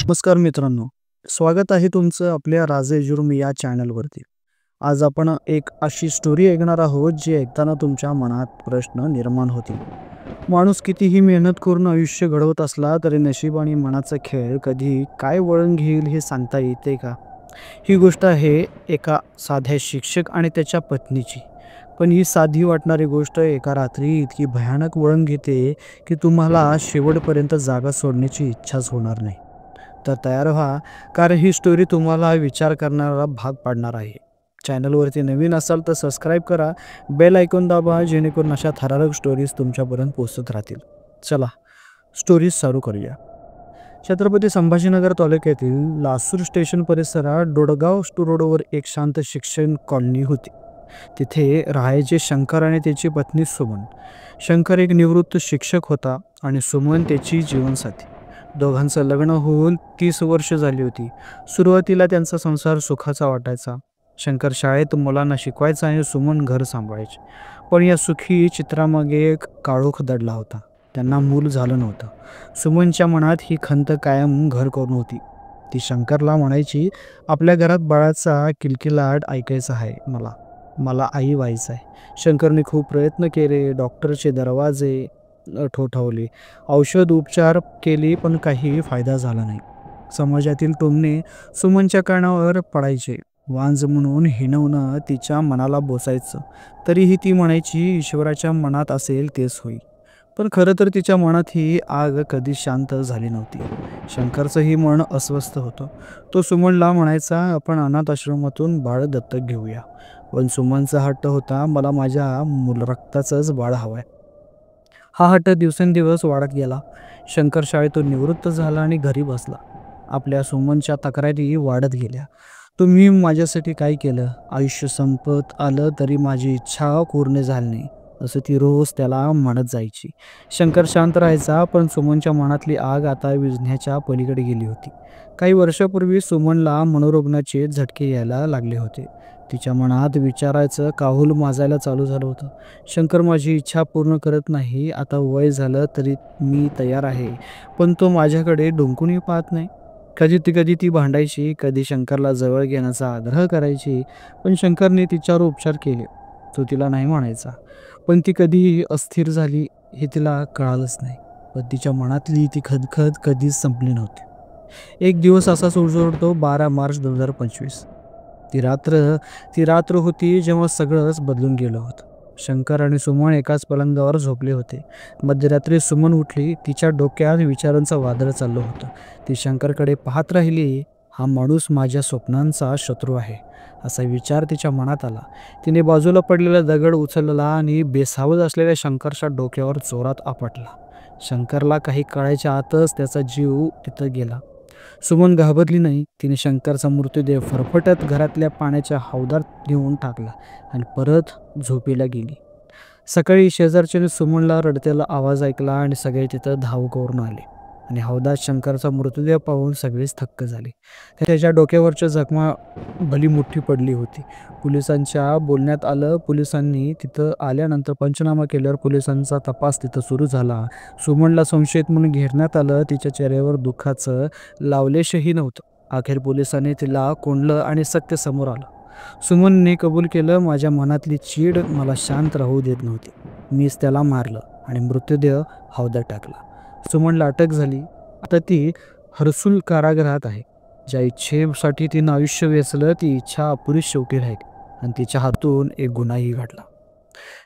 नमस्कार मित्रांनो, स्वागत आहे तुमचं आपल्या राजे जुर्म या चॅनलवरती. आज आपण एक अशी स्टोरी ऐकणार आहोत जी ऐकताना तुमच्या मनात प्रश्न निर्माण होतील. माणूस कितीही मेहनत करून आयुष्य घडवत असला तरी नशीब आणि मनाचा खेळ कधी काय वळण घेईल हे सांगता येते का? ही गोष्ट आहे एका साध्या शिक्षक आणि त्याच्या पत्नीची. पण ही साधी वाटणारी गोष्ट एका रात्री इतकी भयानक वळण घेते की तुम्हाला शेवटपर्यंत जागा सोडण्याची इच्छाच होणार नाही. तर तयार व्हा, कारण ही स्टोरी तुम्हाला विचार करणारा भाग पाडणार आहे. चॅनलवरती नवीन असाल तर सबस्क्राईब करा, बेल आयकॉन दाबा, जेणेकरून अशा थरारक स्टोरीज तुमच्यापर्यंत पोहोचत राहतील. चला स्टोरीज चालू करूया. छत्रपती संभाजीनगर तालुक्यातील लासूर स्टेशन परिसरात डोडगाव रोडवर एक शांत शिक्षण कॉलनी होती. तिथे राहायचे शंकर आणि त्याची पत्नी सुमन. शंकर एक निवृत्त शिक्षक होता आणि सुमन त्याची जीवनसाथी. दोघांचं लग्न होऊन 30 वर्ष झाली होती. सुरुवातीला त्यांचा संसार सुखाचा वाटायचा. शंकर शाळेत मुलांना शिकवायचा आणि सुमन घर सांभाळायची. पण या सुखी चित्रामागे एक काळोख दडला होता. त्यांना मूल झालं नव्हतं. सुमनच्या मनात ही खंत कायम घर करून होती. ती शंकरला म्हणायची, आपल्या घरात बाळाचा किलकिलाट ऐकायचा आहे, मला मला आई व्हायचं आहे. शंकरने खूप प्रयत्न केले, डॉक्टरचे दरवाजे ठोठावले, औषध उपचार केले, पण काही फायदा झाला नाही. समाजातील टोमणे सुमनच्या कानावर पडायचे. वांज म्हणून हिणवणं तिच्या मनाला बोचायचं. तरीही ती म्हणायची, ईश्वराच्या मनात असेल तेच होईल. पण खरं तर तिच्या मनात ही आग कधी शांत झाली नव्हती. शंकरचंही मन अस्वस्थ होतं. तो सुमनला म्हणायचा, आपण अनाथ आश्रमातून बाळ दत्तक घेऊया. पण सुमनचा हट्ट होता, मला माझ्या रक्ताचंच बाळ हवंय. हा हट्ट दिवसेंदिवस वाढत गेला. शंकर शाळेतून निवृत्त झाला आणि घरी बसला. आपल्या सुमनच्या तक्रारी वाढत गेल्या. तुम्ही माझ्यासाठी काय केलं? आयुष्य संपत आलं तरी माझी इच्छा पूर्ण झाली नाही, असं ती रोज त्याला म्हणत जायची. शंकर शांत राहायचा, पण सुमनच्या मनातली आग आता विझण्याच्या पलीकडे गेली होती. काही वर्षापूर्वी सुमनला मनोरुग्णाचे झटके यायला लागले होते. तिच्या मनात विचारायचं काहूल माजायला चालू झालं होतं. शंकर माझी इच्छा पूर्ण करत नाही, आता वय झालं तरी मी तयार आहे, पण तो माझ्याकडे डोंकूनही पाहत नाही. कधी ती भांडायची, कधी शंकरला जवळ घेण्याचा आग्रह करायची. पण शंकरने तिच्यावर उपचार केले, तो तिला नाही म्हणायचा. पण ती कधीही अस्थिर झाली हे तिला कळालंच नाही. पण तिच्या मनातली ती खदखद कधीच संपली नव्हती. एक दिवस असाच उजळतो, 12 मार्च 2025. ती रात्र होती जेव्हा सगळंच बदलून गेलं होतं. शंकर आणि सुमन एकाच पलंगावर झोपले होते. मध्यरात्री सुमन उठली. तिच्या डोक्यात विचारांचं वादळ चाललं होतं. ती शंकरकडे पाहत राहिली. हा माणूस माझ्या स्वप्नांचा शत्रू आहे, असा विचार तिच्या मनात आला. तिने बाजूला पडलेला दगड उचलला आणि बेसावध असलेल्या शंकरच्या डोक्यावर जोरात आपटला. शंकरला काही कळायच्या आतच त्याचा जीव तिथं गेला. सुमन घाबरली नाही. तिने शंकरचा मृतदेह फरफटत घरातल्या पाण्याच्या हौदात नेऊन टाकला आणि परत झोपेला गेली. सकाळी शेजारच्याने सुमनला रडतेला आवाज ऐकला आणि सगळे तिथं धाव करून आले आणि हौदात शंकरचा मृतदेह पाहून सगळेच थक्क झाले. त्याच्या डोक्यावरच्या जखमा भली मोठी पडली होती. पोलिसांच्या बोलण्यात आलं. पोलिसांनी तिथं आल्यानंतर पंचनामा केल्यावर पोलिसांचा तपास तिथं सुरू झाला. सुमनला संशयित म्हणून घेण्यात आलं. तिच्या चेहऱ्यावर दुःखाचं लावलेशही नव्हतं. अखेर पोलिसांनी तिला कोंडलं आणि सत्य समोर आलं. सुमनने कबूल केलं, माझ्या मनातली चीड मला शांत राहू देत नव्हती. मीच त्याला मारलं आणि मृतदेह हौदात टाकला. सुमनला अटक झाली. आता ती हर्सुल कारागृहात आहे. ज्या इच्छेसाठी तिनं आयुष्य वेचलं ती इच्छा अपुरी शेवटी राहिली आणि तिच्या हातून एक गुन्हाही घडला.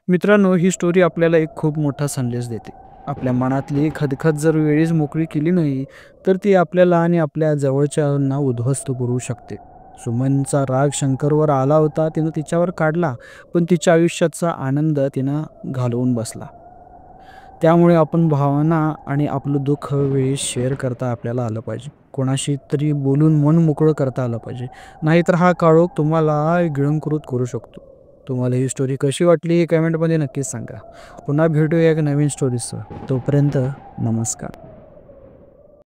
मित्रांनो, ही स्टोरी आपल्याला एक खूप मोठा संदेश देते. आपल्या मनातली खदखद जर वेळीच मोकळी केली नाही तर ती आपल्याला आणि आपल्या जवळच्यांना उद्ध्वस्त करू शकते. सुमनचा राग शंकरवर आला होता, तिनं तिच्यावर काढला, पण तिच्या आयुष्याचा आनंद तिनं घालवून बसला. त्यामुळे आपण भावना आणि आपलं दुःख वेळी शेअर करता आपल्याला आलं पाहिजे. कोणाशी तरी बोलून मन मोकळं करता आलं पाहिजे. नाहीतर हा काळोख तुम्हाला गिळंकृत करू शकतो. तुम्हाला ही स्टोरी कशी वाटली हे कमेंटमध्ये नक्कीच सांगा. पुन्हा भेटूया एक नवीन स्टोरीसह. तोपर्यंत नमस्कार.